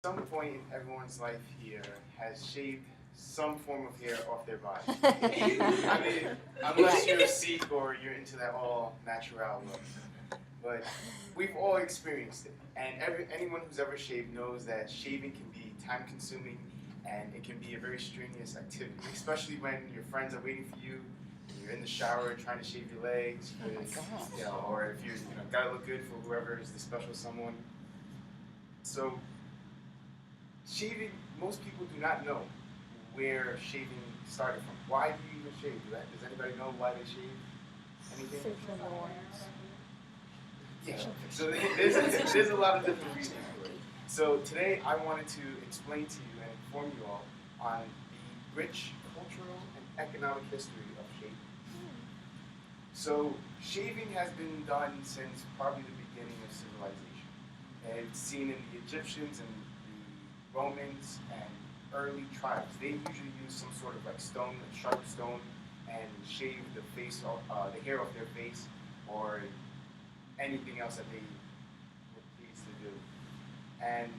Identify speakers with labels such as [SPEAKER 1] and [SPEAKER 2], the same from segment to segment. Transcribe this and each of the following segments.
[SPEAKER 1] Some point in everyone's life here has shaved some form of hair off their body. I mean, unless you're a Sikh or you're into that all natural look. But we've all experienced it. And anyone who's ever shaved knows that shaving can be time consuming and it can be a very strenuous activity, especially when your friends are waiting for you, you're in the shower trying to shave your legs, or if you gotta look good for whoever is the special someone. So shaving, most people do not know where shaving started from. Why do you even shave? Does anybody know why they shave? Anything? Yeah. So there's a lot of different reasons for it. So today I wanted to explain to you and inform you all on the rich cultural and economic history of shaving. So shaving has been done since probably the beginning of civilization. And it's seen in the Egyptians and the Romans and early tribes. They usually use some sort of like stone, a sharp stone, and shave the face, the hair off their face, or anything else that they were pleased to do. And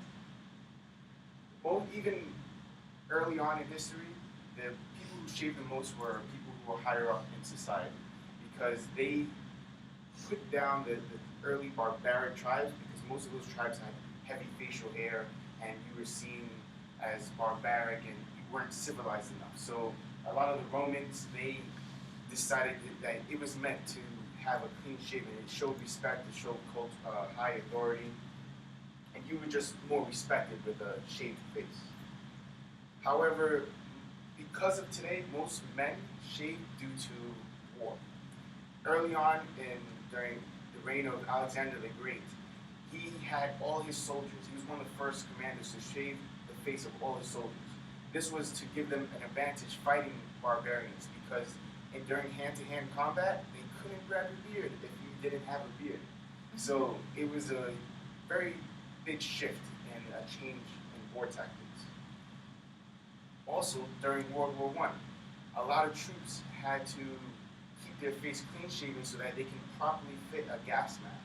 [SPEAKER 1] even early on in history, the people who shaved the most were people who were higher up in society because they put down the early barbaric tribes because most of those tribes had heavy facial hair and you were seen as barbaric and you weren't civilized enough. So a lot of the Romans, they decided that it was meant to have a clean shaven. It showed respect, it showed high authority, and you were just more respected with a shaved face. However, because of today, most men shave due to war. Early on during the reign of Alexander the Great, he had all his soldiers. He was one of the first commanders to shave the face of all his soldiers. This was to give them an advantage fighting barbarians because during hand-to-hand combat, they couldn't grab your beard if you didn't have a beard. So it was a very big shift and a change in war tactics. Also, during World War I, a lot of troops had to keep their face clean shaven so that they can properly fit a gas mask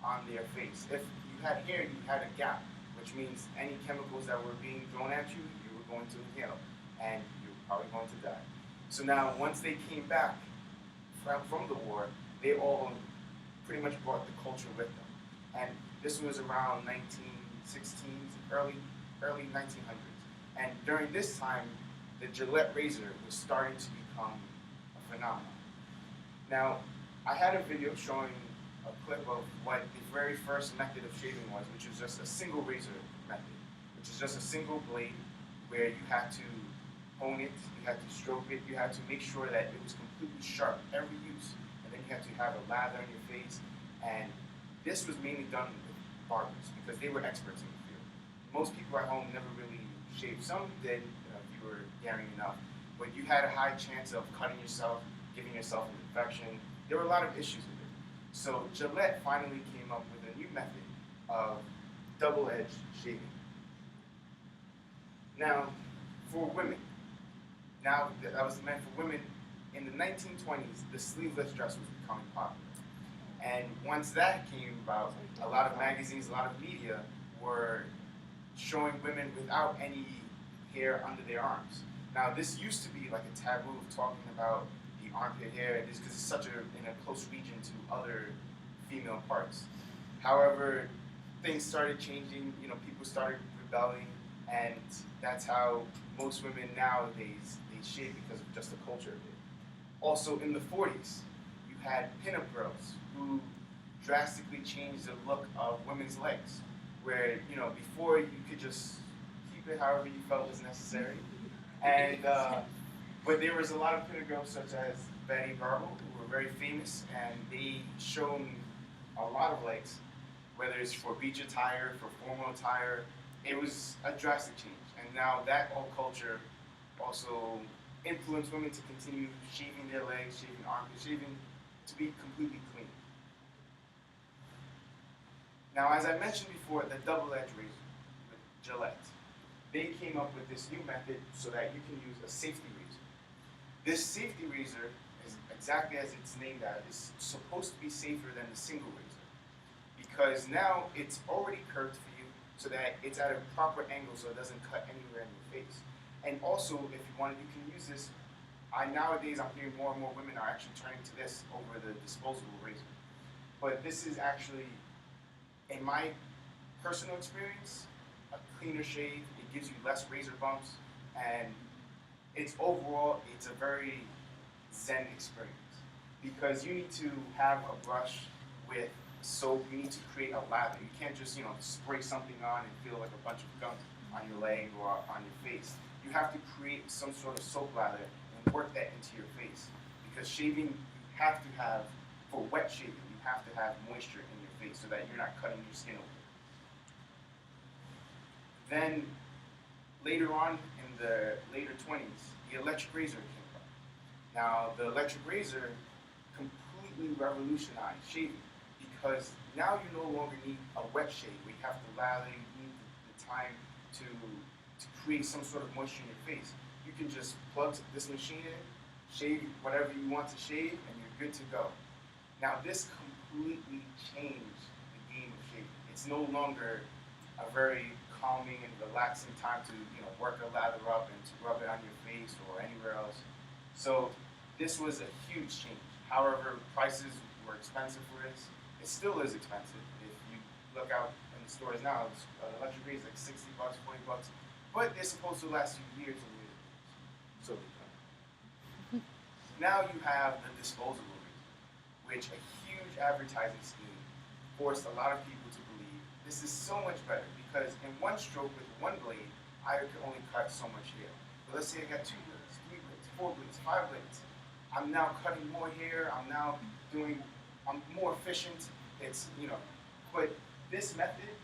[SPEAKER 1] on their face. If you had hair, you had a gap, which means any chemicals that were being thrown at you, you were going to inhale, and you were probably going to die. So now, once they came back from the war, they all pretty much brought the culture with them. And this was around 1916s, early 1900s. And during this time, the Gillette razor was starting to become a phenomenon. Now, I had a video showing a clip of what the very first method of shaving was, which was just a single razor method, which is just a single blade where you had to hone it, you had to stroke it, you had to make sure that it was completely sharp every use, and then you had to have a lather on your face, and this was mainly done with barbers because they were experts in the field. Most people at home never really shaved. Some did if you were daring enough, but you had a high chance of cutting yourself, giving yourself an infection. There were a lot of issues with it. So Gillette finally came up with a new method of double-edged shaving. Now, for women, now that was meant for women, in the 1920s, the sleeveless dress was becoming popular. And once that came about, a lot of magazines, a lot of media were showing women without any hair under their arms. Now, this used to be like a taboo of talking about the armpit hair, because it's such in a close region to other female parts. However, things started changing. People started rebelling, and that's how most women nowadays they shave because of just the culture of it. Also, in the 40s, you had pinup girls who drastically changed the look of women's legs, where before you could just keep it however you felt was necessary, and but there was a lot of pinup girls such as Betty Garble who were very famous, and they shown a lot of legs, whether it's for beach attire, for formal attire. It was a drastic change, and now that whole culture also influenced women to continue shaving their legs, shaving armpits, shaving to be completely clean. Now, as I mentioned before, the double-edged razor with Gillette, they came up with this new method so that you can use a safety razor. This safety razor is exactly as it's named out. It's supposed to be safer than the single razor because now it's already curved for you, so that it's at a proper angle so it doesn't cut anywhere in your face. And also, if you want, you can use this. Nowadays, I'm hearing more and more women are actually turning to this over the disposable razor. But this is actually, in my personal experience, a cleaner shave. It gives you less razor bumps, and it's a very zen experience because you need to have a brush with soap. You need to create a lather. You can't just spray something on and feel like a bunch of gunk on your leg or on your face. You have to create some sort of soap lather and work that into your face because shaving you have to have for wet shaving you have to have moisture in your face so that you're not cutting your skin open. Then later on in the later 20s, the electric razor came up. Now the electric razor completely revolutionized shaving because now you no longer need a wet shave where you have to lather, you need the time to create some sort of moisture in your face. You can just plug this machine in, shave whatever you want to shave, and you're good to go. Now this completely changed the game of shaving. It's no longer a very calming and relaxing time to work a lather up and to rub it on your face or anywhere else. So this was a huge change. However, prices were expensive for this. It still is expensive. If you look out in the stores now, an electric razor is like $60, $40, but they're supposed to last you years and years. So now you have the disposable razor, which a huge advertising scheme forced a lot of people to believe this is so much better because in one stroke with one blade, I could only cut so much hair. But let's say I got 2 blades, 3 blades, 4 blades, 5 blades. I'm now cutting more hair. I'm more efficient. But this method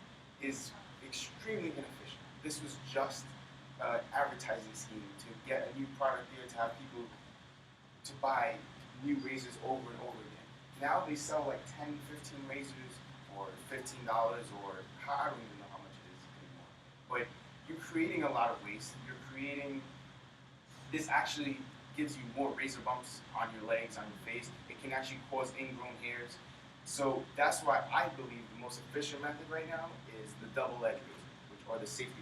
[SPEAKER 1] is extremely inefficient. This was just an advertising scheme to get a new product here to have people to buy new razors over and over again. Now they sell like 10, 15 razors for $15 or I don't even know how much it is anymore. But you're creating a lot of waste. This actually gives you more razor bumps on your legs, on your face. It can actually cause ingrown hairs. So that's why I believe the most efficient method right now is the double-edged razor, or the safety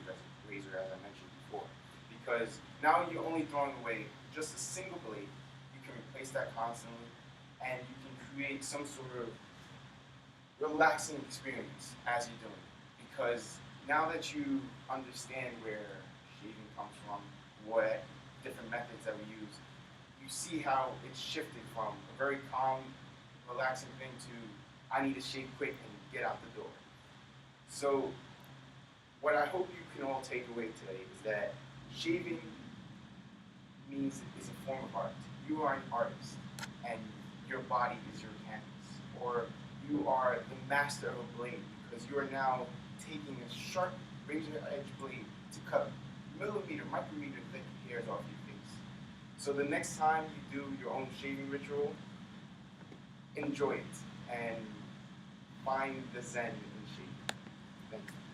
[SPEAKER 1] razor, as I mentioned before. Because now you're only throwing away just a single blade. You can replace that constantly, and you can create some sort of relaxing experience as you're doing it. Because now that you understand where shaving comes from, what different methods that we use, you see how it's shifted from a very calm, relaxing thing to I need to shave quick and get out the door. So what I hope you can all take away today is that shaving is a form of art. You are an artist, and your body is your canvas, or you are the master of a blade because you are now taking a sharp razor edge blade to cut micrometer thick hairs off your face. So the next time you do your own shaving ritual, enjoy it and find the zen in shaving. Thank you.